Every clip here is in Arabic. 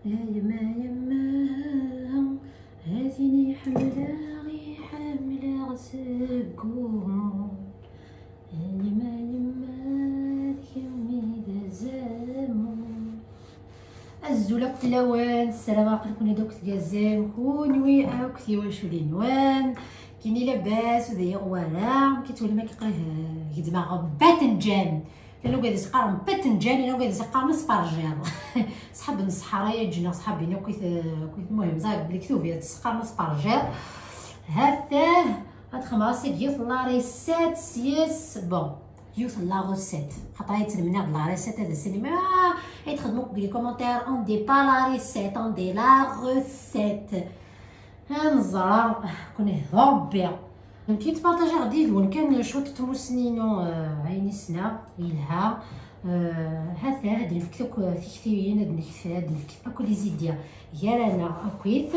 يما هاتيني حملة غي حاملة غسكون يما يومي دازامون الزولا كتلاوان السلام عليكم دوك تلقازام كونوي او كثي واش نوان كيني لاباس وذي غوالا كيتولي ما كيقراه يدمع باتنجان لانه قاعد يسقر باتنجان لانه قاعد يسقر سبارجير صحاب الصحراء يجينا صحابي نو كيت المهم زاك بلي كتوبيه تسقر سبارجير هذا هاد خماسي ديال لا ريسيت سيس بون يوث لا روسيت خاطر يتلمنا لا ريسيت هذا السينما يتخدموا لي كومونتير اون دي با لا ريسيت اون دي لا روسيت هنزرع كون يهضر بيها كي تبارطاجي غادي يدون كان شوط تموسنينو عيني سنا يلها هذا هاد الفكتوك في كثيرين هاد الكثير هاد اكو لي زيديا يارانا اكويت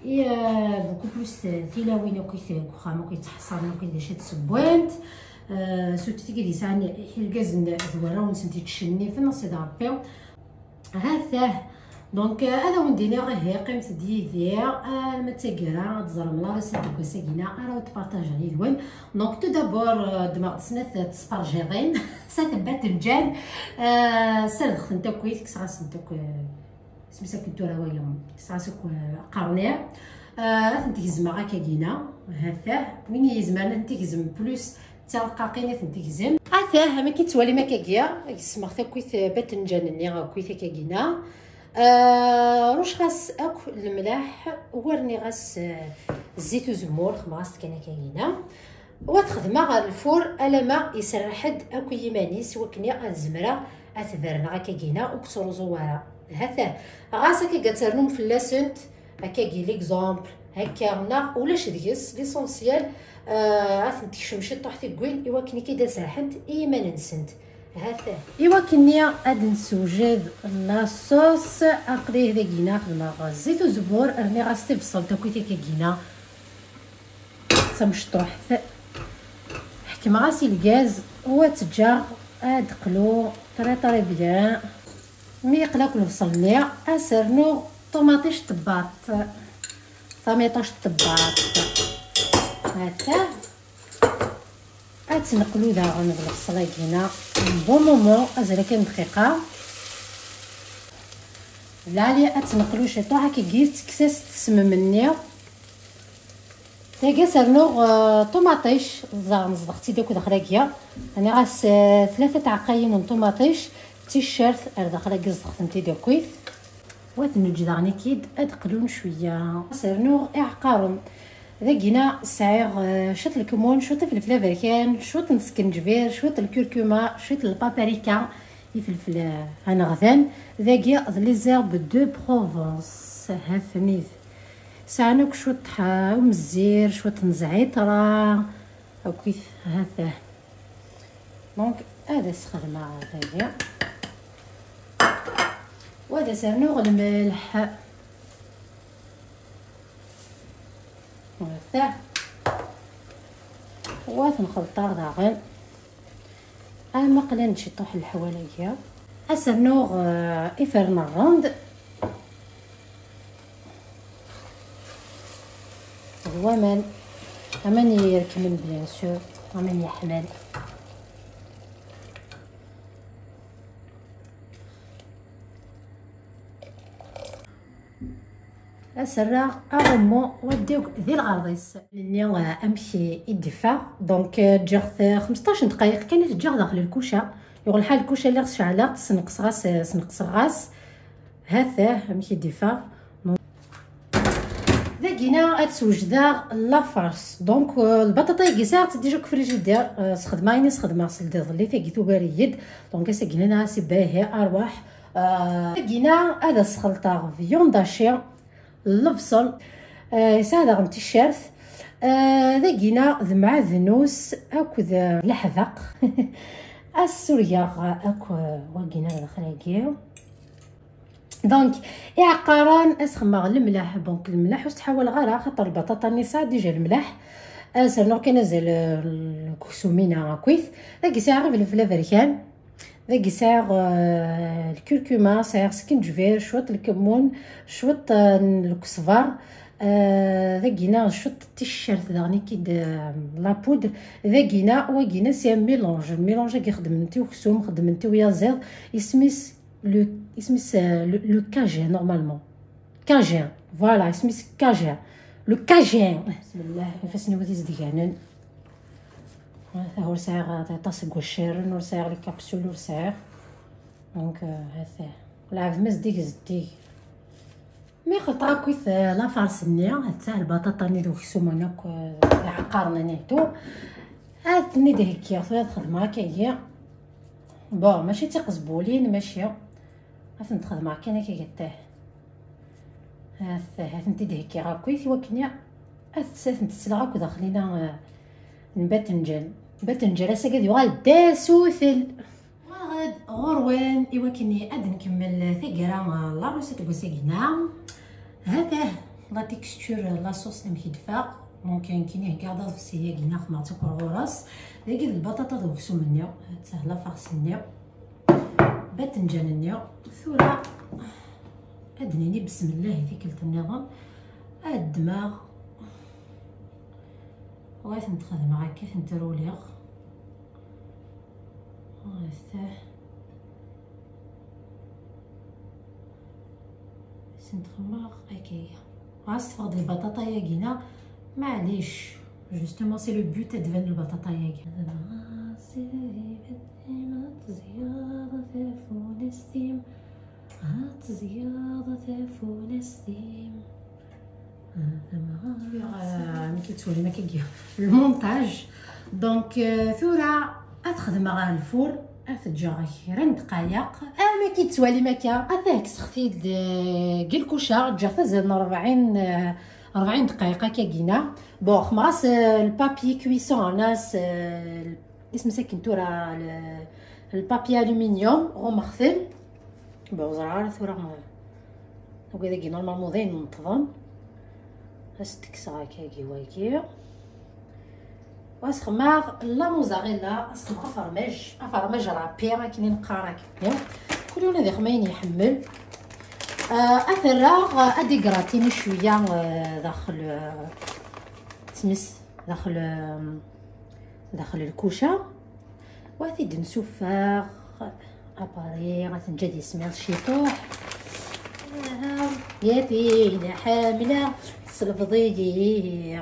بوكو بلوس تيلاوين كيت خامو كيتحصن كيدير تسبوانت سوت تيجي لسان حلقازن ذوارا ونسنتي تشني في نص ربي هذا دونك هذا ونديني غير قيمت ديال المتاكرا تزرم لا ريسيت دو ساكينا راه تبارطاجي لي الوان دونك تو دابور دماغ سنات سبارجيرين سات مجان سرخ نتا كويت كسراس نتا سميتها كنتو راه ويا كسراس قرنيع تنتكزم غا كاكينا هذا وين يزمان نتكزم بلوس تلقاقيني تنتكزم هذا ما كيتوالي ما كاكيا يسمح تا كويت باتنجانني غا كويت كاكينا روش غاس اكو الملاح ورني غاس الزيت وزمور خماس كان كاينه وتخدمها غا الفور الا ما يسرحد اكو يمانيس وكني الزمره اتبرنا غا كاينه وكسر زواره هذا غاس كي قترنم في لاسنت هكا كي ليكزامبل هكا ولاش ديس ليسونسيال تكشمشي طاحتي كوين ايوا كني كي داسرحد ايما ننسنت هذا ايوا كني غادي نسوجد لاصوص اقريه داكينا خدمه غازيت وزبور راني غاستي بصل تاكويتي كاكينا مشطوح حكم غاسي الغاز هو تجا ادقلو طري بيان مي يقلاك البصل اسرنو طوماطيش طباط طماطاش طباط هذا تنقلو داغن بالبصله كينا بون مومون ازرا كان دقيقه لالي تنقلو شي طوحه كي كساس تسممني تاكا سرنو طوماطيش زغتي داك دخلاكيا انا غاس 3 عقاين طوماطيش تيشيرت داخله كزغت نتي داكويت وتنوج داغني كيد ادقلون شويه سرنو عقارن ذاكينا سعير شوط الكمون شوط الفلفل افريكان شوط السكنجبير شوط الكركما شوط البابريكا الفلفل هنغذان ذاكيا لي زيرب دو بروفونس هافنيف سعنوك شوط ومزير شوط نزعيطرا او كيف هذا دونك هذا استخدمه هذايا وهذا سعنوغ الملح وهذا وتنخلطها داغن ما قلنا شي طوح الحواليا اسرنوغ افرنا الروند هو من يركمن بيان سور ومن يحمل اسرع اغمو وديوك ذي الغرضيس لاني امشي يدفع دونك جاغ 15 دقائق كانت تجاغ داخل الكوشه يقول حال الكوشه اللي شعله تسنقص غاس هذا امشي يدفع ذاكينا تسوجدا لافارس دونك البطاطا كيسار ديجا كفريجيدير سخدماني سخدما سلدي ظلي تاكي توغاري يد دونك ساكينا سي باهي ارواح ذاكينا هذا السخلطه فيون داشي البصل يساعد غم تيشيرت ذاكينا ذمع ذنوس اكو ذا الحذق السوريا اكو واكينا داخل دونك عقاران اسخما الملح دونك الملح واش تحاول غير خاطر البطاطا نيسا ديجا الملح سرنا كاين نزل الكسومينا كويس داك ساعه غير الفلفل افريكان ذاك ساغ الكركمه، ساغ سكنجبير، شويه الكمون، شويه الكزبر، ذاكينا شويه التيشيرت داغني كيد لا بودر ذاكينا وكينا سي ميلونج. الميلونج كيخدم نتي وخصوم خدم نتي ويا زيض اسميس لو كاجين نورمالمون كاجين فوالا اسميس كاجين لو كاجين. بسم الله نفسني ودي زديانن هذا هو ساغ تصق والشيرن ورساغ لي كابسول ورساغ دونك هذا لعب مزديك زديك مي خطرا كويث لا فارسني حتى البطاطا ني دوك سومونك عقارنا نيتو هاد ني دهكيا هاد خدمه هكايا بون ماشي تقزبولين ماشي هاد نتخدم هكا انا كيقطع هاد انت دهكيا هاكويث وكنيا هاد سات نتسلغاك وداخلينا نباتنجان راسا قد يغال داسوثل غاد غروان ايوا كني اد نكمل ثقرا لا روسيت بوسيكنا هذا لا تيكستور لا صوص مكيدفا ممكن كينيه كاع في سياقنا خمرتك الغراس لقيت البطاطا دوك سمنيا سهله فاصنيا باتنجاننيا ثورا ادنيني بسم الله ذيك النظام الدماغ بغيت نتخدم هكا نتروليغ هذا نتخمر هكايا غنستفاد البطاطا ياكينا معليش جوستومون سي لو بوت تبان البطاطا ياكينا ملي كتولي ما كيجي المونتاج دونك ثورة اتخدم على الفور اتجا غير دقائق ما كيتوالي ما كا هذاك سختي كاع الكوشه جا تزن 40 دقيقه كاكينا بون خماس البابي كويسون ناس اسم ساكن تورا البابي الومنيوم هو مغسل بون زرعه ثورة هكذا كي نورمالمون زين منتظم استكسا هكاكي واكي واسخماغ لا موزاريلا اسخماغ افرماج رابي ما كاينين قارا كيا كل يوم هذا خمين يحمل اثراغ ادي كراتيني شويه داخل سميس داخل الكوشه وثيد نسوفاغ اباري غتنجد يسمع الشيطوح يا فينا حامله الفضيجي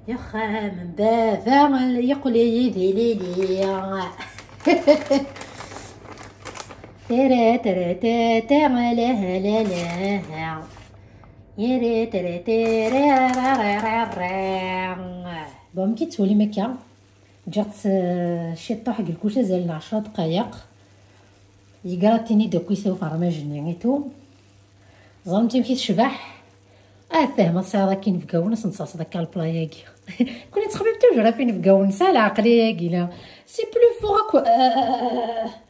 يا خام بافا يقولي لي ترى ترى ترى لا لا لا يا ريت ترى ترى بون كي تولي مكا جات الشيطو حق الكوشه زالنا 10 دقائق يقراتيني دوك يساو فرماجني نيتو ظنتي كي تشبح فاهمه الصراحه كاين في كاونس نصاص داك البلاياكي كوني تخبيب توجور فين في كاونس العقليه كيلا سي بلو فوق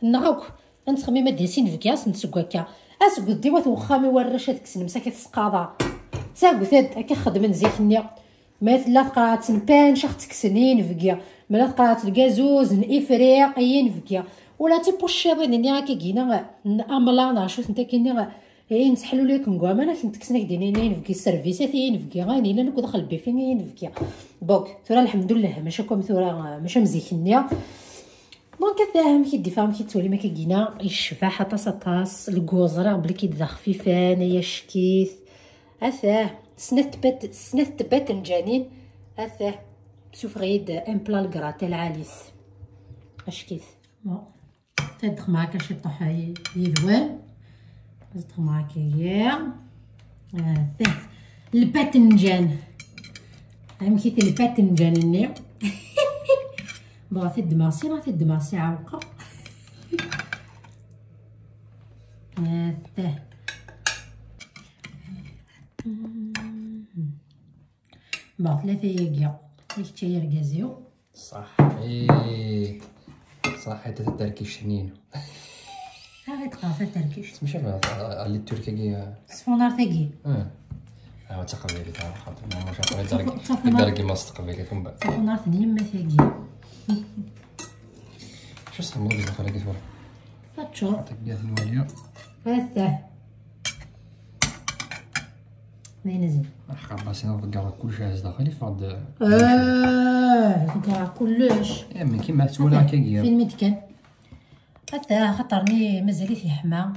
نغاك نتخمي ما ديسين في كاس نتسكاكا اسكو ديوات وخامي ورش هذيك السنمسه كتسقاضا ساكو ثاد هكا خدمن زيكنيا مثلا قرات نبان شخت كسنين فكيا ملا قرات الكازوز نافريقيين فكيا ولا تيبوشيضين ني هكا كينا املانا شوف انت كينا نسحلو ليكم كاع انا كنت كسنك دينين فكي السيرفيسات فكي غاني الا نكون دخل بيفين فكي بوك ثورا الحمد لله ماشي كوم ثورا ماشي مزيكنيا دونك فاهم كي ديفام كي تولي ما كيجينا الشفا حتى سطاس الكوزرا بلي كيدخ خفيفان يا شكيث اثاه سنت بات نجانين اثاه شوف غيد ان بلا الكراتا العاليث اشكيث بون تدخ معاك شي طحاي يدوان زدت معاك يا الباتنجان مشيت الباتنجان النيو بغات الدماغسي عوقه بغات ثلاثه ياكيا ديك حتى ركازيو صح صح حتى التركيش شنينو هاي تقافل تركيش ماشي على التركيه صفونار ثقيل تقبيلي تاع خاطر ما شاف درجي ما استقبلي ثم بعد صفونار ثنين ما ثقيل شو اسمه بزاف على كيفاه شوف نعطيك كاع نواليا هذا ما ينزل حقا باسينا كاع كلشي هاز داخل فهاد كاع كلش مي كيما تولى هكا فين متكن هذا خاطرني مازال فيه حما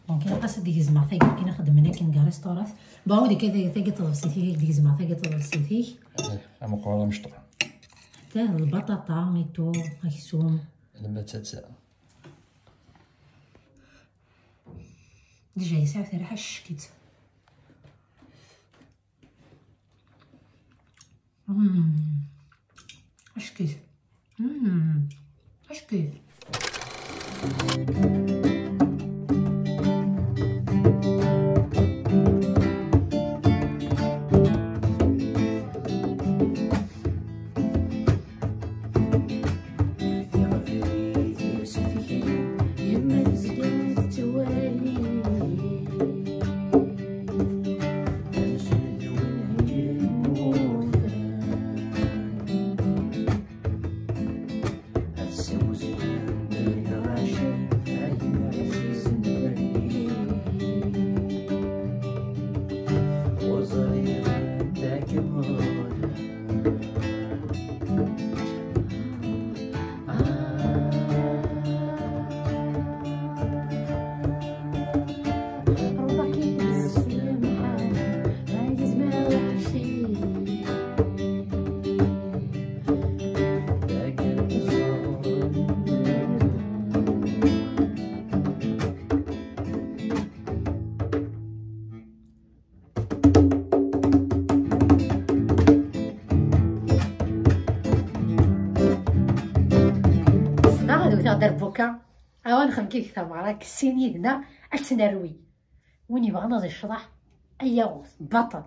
دونك الا قاصد ديك الزمع ثاقي كي نخدم هنا كي نلقى ريستورات باو ديك ثاقي تغسلتي ديك الزمع ثاقي تغسلتي مقرونه مشطوح حتى البطاطا ميتو هاكسوم البتاتا ديجا يساعد ريحه الشكيت اشكيت اشكيت دربوكا اوان خم كيف ثمرة كسيني هنا اتنروي وين يبغى نضي الشطح اي غوث بطل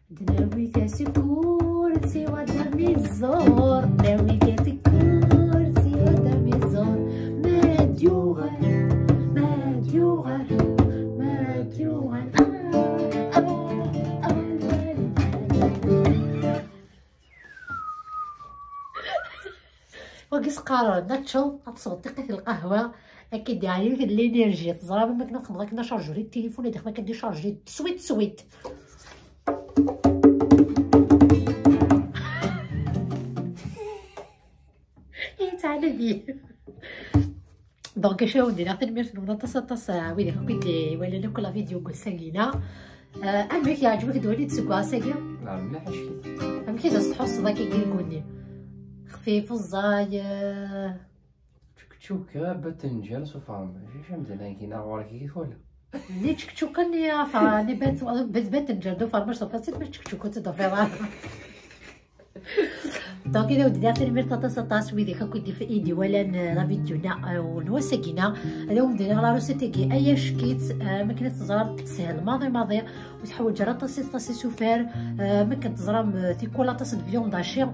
دناوي كاسي كورتي ودمي الزور دناوي كاسي كورتي ودمي الزور ما ديوغر ما ديوغر ما ديوغر وقس قرار ناتشل غتصوت دقيقة القهوة اكيد يعني الانرجي تزرا ما كنخدم غير كنشارجوري التليفون هذاك ما كندير شارجي سويت سويت تعالى بيه دونك شنو ندير نمير نوض تص وين كنت ولا لكم لا فيديو قول ساقينا امك يعجبك دولي تسقوا ساقي لا مليح شكيت امك اذا تحس ذاك يقولني خفيف الزاير تشوكا بتنجان سوفام ايش عندنا كينا وراك كيف ولا لي تشكوكا ني فاني بات نجردو فارماش صافي باش تشكوكا تضفيرا دونك اذا ودي داخل مير طاطا ويدي كنت في ايدي ولا لا فيديونا ونوسكينا اليوم ندير لا روسيتي اي شكيت ما كانت تزرم سهل ماضي وتحول جرا طاسي سوفير ما كانت تزرم تيكولا طاس فيون داشي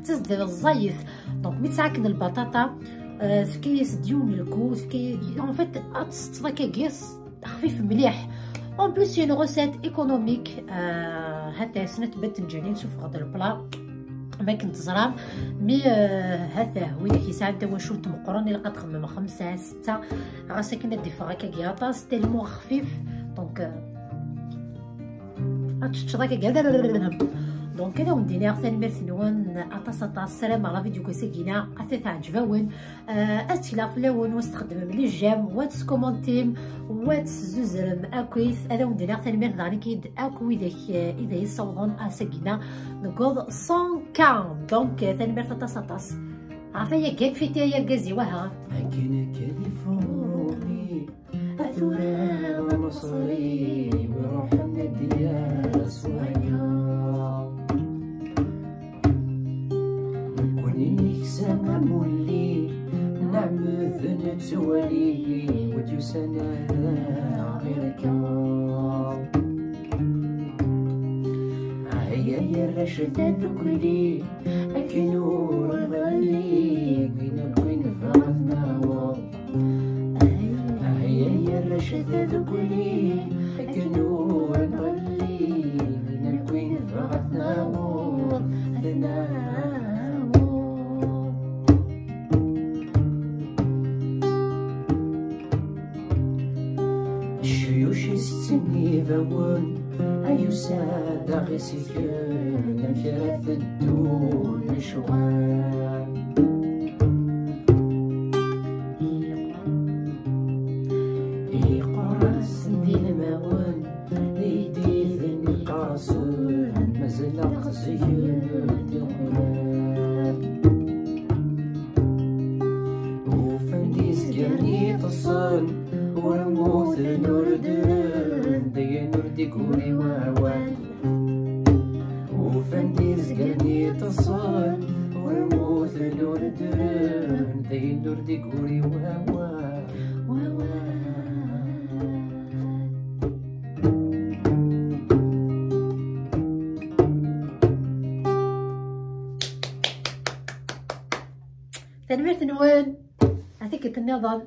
تزدر الزايث دونك مي تساكن البطاطا سكيس ديون الكو سكي اون فيت اتستفاكي كيس خفيف مليح اون بليس اون روسيت ايكونوميك هذا سنه باذنجانين شوف غدا البلا ما كنت زرام مي هذا هو اللي كيساعد انت واش شلت مقرون الا كتخمم 5 6 راه ساكنه ديفا هكا كياطاس تيلمو خفيف دونك اتشطا كاع دونك هذا وندينا ثاني مرثنون اطاس السلام على فيديو كوسكينا اثاث عجباون اتلا فلاون واستخدم من الجام واتس كومونتيم واتس زوزرم اكويث هذا وندينا ثاني مرثاني كيد اكو اذا يصوضون اسكينا نقول 140 دونك ثاني مرث اطاس عافيه كان في تايا الكازي وها كاين كاليفورني اثورا مصري وروح من الديار صويا سما مولي نعم ذنب سوالي وديو سنة غيرك هيا يا الرشد نكلي أكنور غالي كوين كوين فاطمة هيا يا الرشد نكلي أكنور غالي سادة غي سكون نمشي الدول شوان يقرص دي الماون يدي ذني قاصون مازال زيود الغلام وفندي زقاني تصل ورموث نوردن دي نوردي كوري واوان وفندي زقاني تصل ورموث نوردن دي نوردي كوري واوان تنمية نوان هذيك النظام